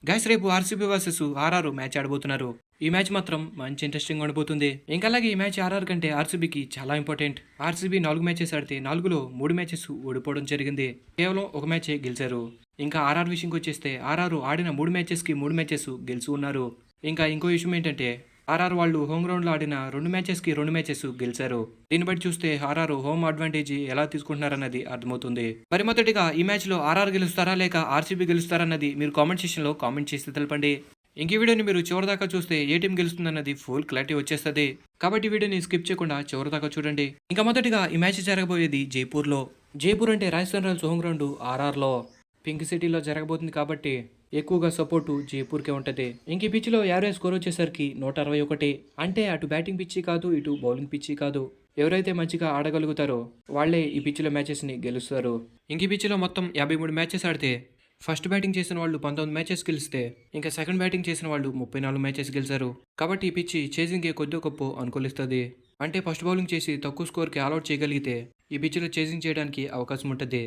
Guys రేపు RCB versus RR match ఆడబోతున్నారు. ఈ match మాత్రం మంచి ఇంట్రెస్టింగ్ ఉండబోతుంది. ఇంకా అలాగే ఈ మ్యాచ్ ఆర్ఆర్ కంటే ఆర్సీబీకి చాలా ఇంపార్టెంట్. ఆర్సీబీ 4 మ్యాచెస్ ఆడితే 4లో 3 మ్యాచెస్ ఓడిపోవడం జరిగింది. కేవలం ఒక మ్యాచే గెలిచారు. ఇంకా ఆర్ఆర్ విషయంకి వచ్చేస్తే ఆర్ఆర్ ఆడిన 3 మ్యాచెస్కి 3 మ్యాచెస్ గెలిచి ఉన్నారు. ఇంకా ఇంకో విషయం ఏంటంటే ఆర్ఆర్ వాళ్ళు హోమ్ గ్రౌండ్లో ఆడిన 2 మ్యాచెస్కి 2 మ్యాచెస్ గెలిచారు. దీన్ని బట్టి చూస్తే ఆర్ఆర్ హోమ్ అడ్వాంటేజ్ ఎలా తీసుకుంటున్నారన్నది అర్థమవుతుంది. మరి మొదటిగా ఈ మ్యాచ్లో ఆర్ఆర్ గెలుస్తారా లేక ఆర్సీబీ గెలుస్తారన్నది మీరు కామెంట్ సెక్షన్లో కామెంట్ చేసి తెలపండి. ఇంక ఈ వీడియోని మీరు చివరిదాకా చూస్తే ఏ టీం గెలుస్తుందన్నది ఫుల్ క్లారిటీ వచ్చేస్తుంది. కాబట్టి వీడియోని స్కిప్ చేయకుండా చివరిదాకా చూడండి. ఇంకా మొదటిగా ఈ మ్యాచ్ జరగబోయేది జైపూర్లో. జైపూర్ అంటే రాజస్థాన్ రాయల్స్ హోమ్ గ్రౌండ్ ఆర్ఆర్లో పింక్ సిటీలో జరగబోతుంది కాబట్టి ఎక్కువగా సపోర్టు జైపూర్కే ఉంటుంది. ఇంక ఈ పిచ్చిలో యావరేజ్ స్కోర్ వచ్చేసరికి 161. అంటే అటు బ్యాటింగ్ పిచ్చి కాదు, ఇటు బౌలింగ్ పిచ్చి కాదు. ఎవరైతే మంచిగా ఆడగలుగుతారో వాళ్లే ఈ పిచ్చిలో మ్యాచెస్ని గెలుస్తారు. ఇంక ఈ పిచ్చిలో మొత్తం 53 మ్యాచెస్ ఆడితే ఫస్ట్ బ్యాటింగ్ చేసిన వాళ్ళు 19 మ్యాచెస్ గెలిస్తే ఇంకా సెకండ్ బ్యాటింగ్ చేసిన వాళ్ళు 34 మ్యాచెస్ గెలిచారు. కాబట్టి ఈ పిచ్చి చేసింగ్కి కొద్ది గొప్ప అనుకూలిస్తుంది. అంటే ఫస్ట్ బౌలింగ్ చేసి తక్కువ స్కోర్కి ఆల్అౌట్ చేయగలిగితే ఈ పిచ్చిలో చేసింగ్ చేయడానికి అవకాశం ఉంటుంది.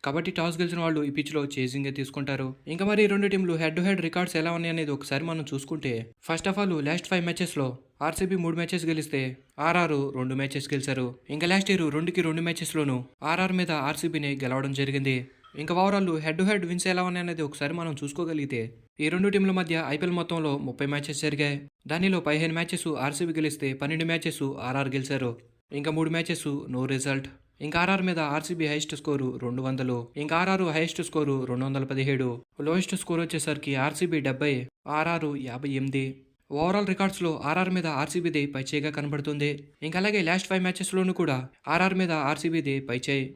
కాబట్టి టాస్ గెలిచిన వాళ్ళు ఈ పిచ్లో చేసింగే తీసుకుంటారు. ఇంకా మరి రెండు టీంలు హెడ్ టు హెడ్ రికార్డ్స్ ఎలా ఉన్నాయనేది ఒకసారి మనం చూసుకుంటే ఫస్ట్ ఆఫ్ ఆల్ లాస్ట్ 5 మ్యాచెస్లో ఆర్సీబీ 3 మ్యాచెస్ గెలిస్తే ఆర్ఆర్ 2 మ్యాచెస్ గెలిచారు. ఇంకా లాస్ట్ ఇయర్ 2 మ్యాచెస్లోనూ ఆర్ఆర్ మీద ఆర్సీబీని గెలవడం జరిగింది. ఇంకా overall head to head wins ఎలా ఉన్నాయనేది ఒకసారి మనం చూసుకోగలిగితే ఈ రెండు టీంల మధ్య ఐపీఎల్ మొత్తంలో 30 మ్యాచెస్ జరిగాయి. దానిలో 15 మ్యాచెస్ ఆర్సీబీ గెలిస్తే 12 మ్యాచెస్ ఆర్ఆర్ గెలిచారు. ఇంకా 3 మ్యాచెస్ నో రిజల్ట్. ఇంకా ఆర్ఆర్ మీద ఆర్సీబీ హైయెస్ట్ స్కోరు 200. ఇంకా RR highest score 217. Lowest score వచ్చేసరికి ఆర్సీబీ 70, ఆర్ఆర్ 58. ఓవరాల్ రికార్డ్స్లో ఆర్ఆర్ మీద ఆర్సీబీదే పైచేయిగా కనబడుతుంది. ఇంకా అలాగే లాస్ట్ 5 మ్యాచెస్లోనూ కూడా ఆర్ఆర్ మీద ఆర్సీబీదే పైచేయి.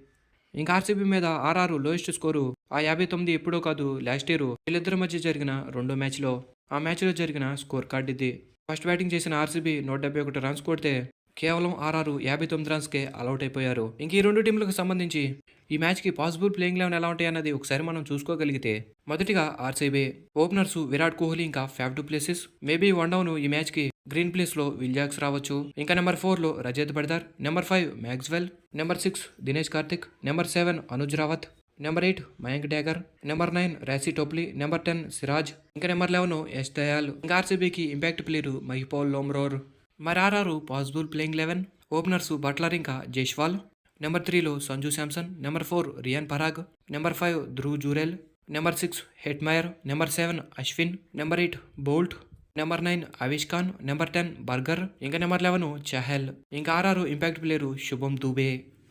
ఇంకా ఆర్సీబీ మీద ఆర్ఆర్ లోయెస్ట్ స్కోరు 59 ఎప్పుడో కాదు, లాస్ట్ ఇయర్ వీళ్ళిద్దరి మధ్య జరిగిన 2 మ్యాచ్లో ఆ మ్యాచ్లో జరిగిన స్కోర్ కార్డ్ ఇది. ఫస్ట్ బ్యాటింగ్ చేసిన ఆర్సీబీ 171 రన్స్ కొడితే కేవలం ఆర్ఆర్ 59 రన్స్కే ఆల్అౌట్ అయిపోయారు. ఇంక ఈ రెండు టీంలకు సంబంధించి ఈ మ్యాచ్కి పాసిబుల్ ప్లేయింగ్ లెవెన్ ఎలా ఉంటాయి అన్నది ఒకసారి మనం చూసుకోగలిగితే మొదటిగా ఆర్సీబీ ఓపెనర్స్ విరాట్ కోహ్లీ ఇంకా Faf du Plessis. Maybe one down ఈ మ్యాచ్కి గ్రీన్ ప్లేస్లో విల్ జాక్స్ రావచ్చు. ఇంకా నెంబర్ 4లో Rajat Patidar, number 5 Maxwell, number 6 Dinesh Karthik, number 7 Anuj Rawat, number 8 Mayank Dagar, number 9 Reece Topley, number 10 Siraj, ఇంకా నెంబర్ 11 యష్ దయాల్. ఇంకా ఆర్సీబీకి ఇంపాక్ట్ ప్లేయర్ మహిపాల్ లోమ్రోర్. మరి RR possible playing 11 openers Buttler ఇంకా జైస్వాల్, నెంబర్ 3లో Sanju Samson, number 4 rayon Parag, number 5 Dhruv Jurel, number 6 Hetmyer, number 7 Ashwin, number 8 Boult, number 9 Avesh Khan, number 10 Burger, ఇంకా నెంబర్ 11 చహల్. ఇంకా RR impact player శుభం దూబే.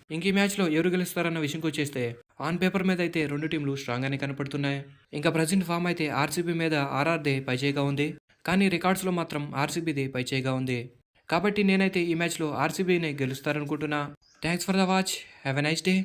ఇంక ఈ మ్యాచ్లో ఎవరు గెలుస్తారన్న విషయంకి వచ్చేస్తే ఆన్ పేపర్ మీద అయితే రెండు టీంలు స్ట్రాంగ్గానే కనపడుతున్నాయి. ఇంకా ప్రజెంట్ ఫామ్ అయితే ఆర్సీబీ మీద ఆర్ఆర్దే పైచేయిగా ఉంది. కానీ రికార్డ్స్లో మాత్రం ఆర్సీబీదే పైచేయిగా ఉంది. కాబట్టి నేనైతే ఈ మ్యాచ్లో ఆర్సీబీనే గెలుస్తారనుకుంటున్నా. Thanks for the watch. Have a nice day.